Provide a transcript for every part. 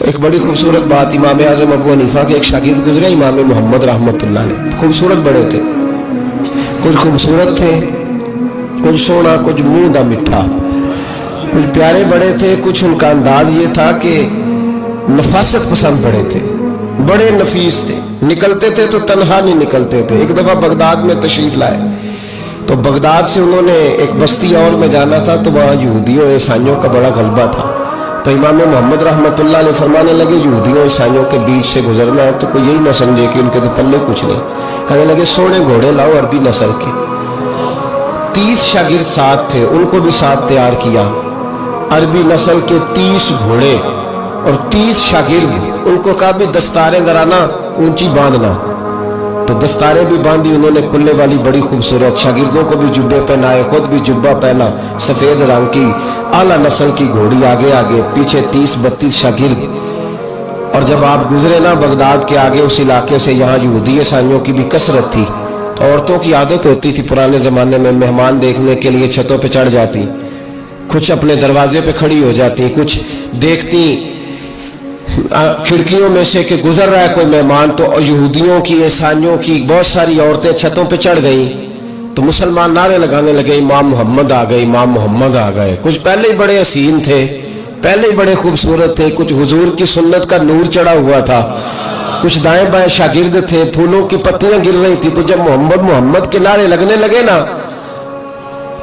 ایک بڑی خوبصورت بات امام اعظم ابو حنیفہ کے ایک شاگرد گزرے امام محمد رحمۃ اللہ علیہ. خوبصورت بڑے تھے, کچھ خوبصورت تھے, کچھ سونا, کچھ منہ دا میٹھا, کچھ پیارے بڑے تھے, کچھ ان کا انداز یہ تھا کہ نفاست پسند بڑے تھے, بڑے نفیس تھے. نکلتے تھے تو تنہا نہیں نکلتے تھے. ایک دفعہ بغداد میں تشریف لائے تو بغداد سے انہوں نے ایک بستی اور میں جانا تھا, تو وہاں یہودیوں عیسائیوں کا بڑا غلبہ تھا. تو امام محمد رحمۃ اللہ علیہ فرمانے لگے یہودیوں عیسائیوں کے بیچ سے گزرنا ہے تو کوئی یہی نہ سمجھے کہ ان کے تو پلے کچھ نہیں. کہنے لگے سونے گھوڑے لاؤ عربی نسل کے. 30 شاگرد ساتھ تھے, ان کو بھی ساتھ تیار کیا. عربی نسل کے 30 گھوڑے اور 30 شاگرد. ان کو کہا بھی دستاریں ذرا نا اونچی باندھنا, تو دستاریں بھی باندھی انہوں نے کلے والی بڑی خوبصورت. شاگردوں کو بھی جبے پہنائے, خود بھی جبہ پہنا سفید رنگ کی. اعلیٰ نسل کی گھوڑی آگے آگے, پیچھے 30-32 شاگرد. اور جب آپ گزرے نا بغداد کے آگے اس علاقے سے, یہاں یہودی عیسائیوں کی بھی کثرت تھی, تو عورتوں کی عادت ہوتی تھی پرانے زمانے میں مہمان دیکھنے کے لیے چھتوں پہ چڑھ جاتی, کچھ اپنے دروازے پہ کھڑی ہو جاتی, کچھ دیکھتی کھڑکیوں میں سے کہ گزر رہا ہے کوئی مہمان. تو یہودیوں کی عیسائیوں کی بہت ساری عورتیں چھتوں پہ چڑھ گئیں, تو مسلمان نعرے لگانے لگے امام محمد آ گئے, امام محمد آ گئے. کچھ پہلے ہی بڑے حسین تھے, پہلے ہی بڑے خوبصورت تھے, کچھ حضور کی سنت کا نور چڑھا ہوا تھا, کچھ دائیں بائیں شاگرد تھے, پھولوں کی پتیاں گر رہی تھی. تو جب محمد محمد کے نعرے لگنے لگے نا,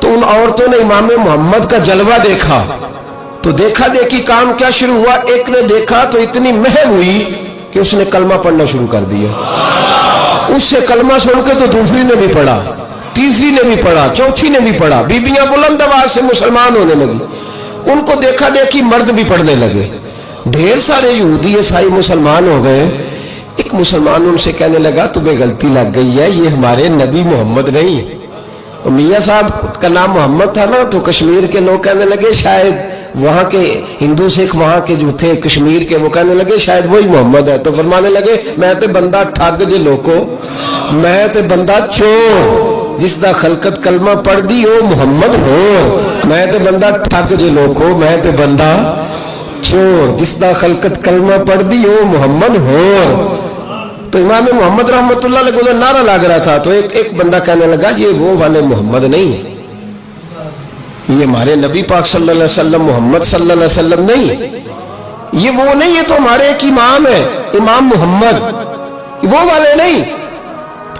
تو ان عورتوں نے امام محمد کا جلوہ دیکھا. تو دیکھا دیکھی کام کیا شروع ہوا, ایک نے دیکھا تو اتنی مہر ہوئی کہ اس نے کلمہ پڑھنا شروع کر دیا. اس سے کلمہ سن کے تو دوسری نے بھی پڑھا, تیسری نے بھی پڑھا, چوتھی نے بھی پڑھا. بیبیاں بلند آواز سے مسلمان ہونے لگی. ان کو دیکھا دیکھی مرد بھی پڑھنے لگے. ڈھیر سارے یہودی عیسائی مسلمان ہو گئے. ایک مسلمان ان سے کہنے لگا تمہیں غلطی لگ گئی ہے, یہ ہمارے نبی محمد نہیں. تو میاں صاحب کا نام محمد تھا نا, تو کشمیر کے لوگ کہنے لگے شاید وہاں کے ہندو سکھ وہاں کے جو تھے کشمیر کے, وہ کہنے لگے شاید وہی محمد ہے. تو فرمانے لگے میں تے بندہ ٹھگ جے لوکو, میں تے بندہ چور, جس دا خلقت کلمہ پڑھ دی او محمد ہو. میں تے بندہ ٹھگ جے لوکو, میں تے بندہ چور, جس دا خلقت کلمہ پڑھ دی او محمد ہو. تو امام محمد رحمۃ اللہ علیہ کو نعرہ لگ رہا تھا, تو ایک بندہ کہنے لگا یہ وہ والے محمد نہیں ہے, یہ ہمارے نبی پاک صلی اللہ علیہ وسلم محمد صلی اللہ علیہ وسلم نہیں, یہ وہ نہیں, یہ تو ہمارے ایک امام ہے امام محمد, وہ والے نہیں.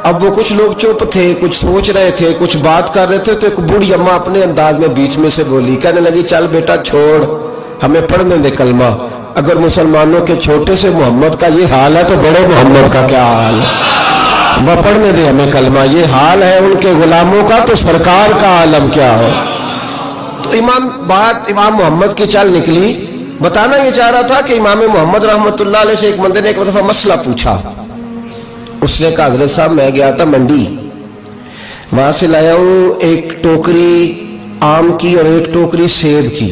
اب وہ کچھ لوگ چپ تھے, کچھ سوچ رہے تھے, کچھ بات کر رہے تھے. تو ایک بوڑھی اماں اپنے انداز میں بیچ میں سے بولی, کہنے لگی چل بیٹا چھوڑ, ہمیں پڑھنے دے کلمہ. اگر مسلمانوں کے چھوٹے سے محمد کا یہ حال ہے تو بڑے محمد کا کیا حال ہے, وہ پڑھنے دے ہمیں کلمہ. یہ حال ہے ان کے غلاموں کا تو سرکار کا عالم کیا ہو. تو امام محمد کی چال نکلی. بتانا یہ چاہ رہا تھا کہ امام محمد رحمۃ اللہ علیہ سے ایک بندے نے ایک دفعہ مسئلہ پوچھا. اس نے کہا حضرت صاحب میں گیا تھا منڈی, وہاں سے لایا ہوں ایک ٹوکری آم کی اور ایک ٹوکری سیب کی,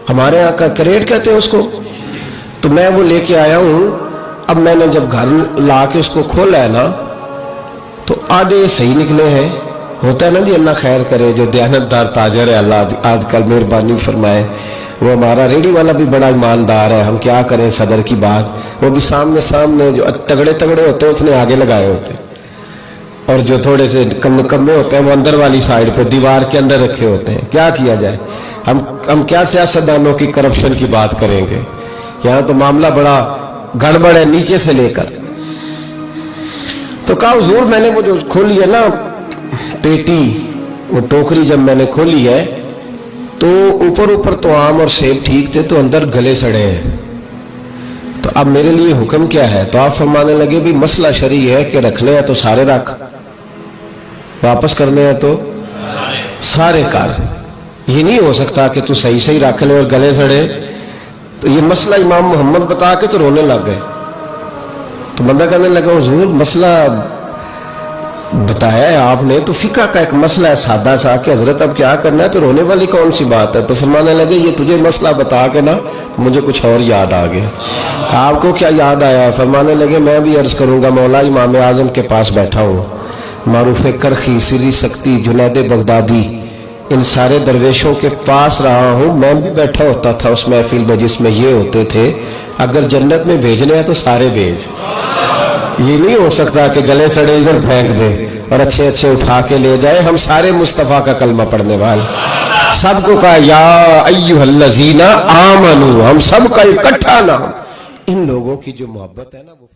ہمارے یہاں کا کریٹ کہتے ہیں اس کو, تو میں وہ لے کے آیا ہوں. اب میں نے جب گھر لا کے اس کو کھولا ہے نا, تو آدھے صحیح نکلے ہیں. ہوتا ہے نا جی, اللہ خیر کرے, جو دیانتدار تاجر ہے اللہ آج کل مہربانی فرمائے. وہ ہمارا ریڈی والا بھی بڑا ایماندار ہے, ہم کیا کریں صدر کی بات, وہ بھی سامنے جو تگڑے ہوتے ہیں اس نے آگے لگائے ہوتے ہیں, اور جو تھوڑے سے کمے ہوتے ہیں وہ اندر والی سائڈ پہ دیوار کے اندر رکھے ہوتے ہیں. کیا کیا جائے, ہم کیا سیاستدانوں کی کرپشن کی بات کریں گے, یہاں تو معاملہ بڑا گڑبڑ ہے نیچے سے لے کر. تو کہا حضور میں نے وہ جو کھولی ہے نا پیٹی, وہ ٹوکری جب میں نے کھولی ہے تو اوپر تو آم اور سیب ٹھیک تھے, تو اندر گلے سڑے ہیں. تو اب میرے لیے حکم کیا ہے؟ تو آپ فرمانے لگے بھی مسئلہ شرعی ہے کہ رکھنے ہیں تو سارے رکھ, واپس کرنے ہیں تو سارے کر. یہ نہیں ہو سکتا کہ تو صحیح رکھ لے اور گلے سڑے. تو یہ مسئلہ امام محمد بتا کے تو رونے لگ گئے. تو بندہ کہنے لگا حضور مسئلہ بتایا ہے آپ نے, تو فقہ کا ایک مسئلہ ہے سادہ سا کہ حضرت اب کیا کرنا ہے, تو رونے والی کون سی بات ہے. تو فرمانے لگے یہ تجھے مسئلہ بتا کے نا مجھے کچھ اور یاد آ گیا. آپ کو کیا یاد آیا؟ فرمانے لگے میں بھی عرض کروں گا, مولا امام اعظم کے پاس بیٹھا ہوں, معروف کرخی, سری سکتی, جنید بغدادی, ان سارے درویشوں کے پاس رہا ہوں. میں بھی بیٹھا ہوتا تھا اس محفل میں جس میں یہ ہوتے تھے, اگر جنت میں بھیجنے ہیں تو سارے بھیج. یہ نہیں ہو سکتا کہ گلے سڑے ادھر پھینک دے اور اچھے اچھے اٹھا کے لے جائے. ہم سارے مصطفیٰ کا کلمہ پڑھنے والے, سب کو کہا یا ایھا الذین آمنو, ہم سب کا اکٹھا نام. ان لوگوں کی جو محبت ہے نا وہ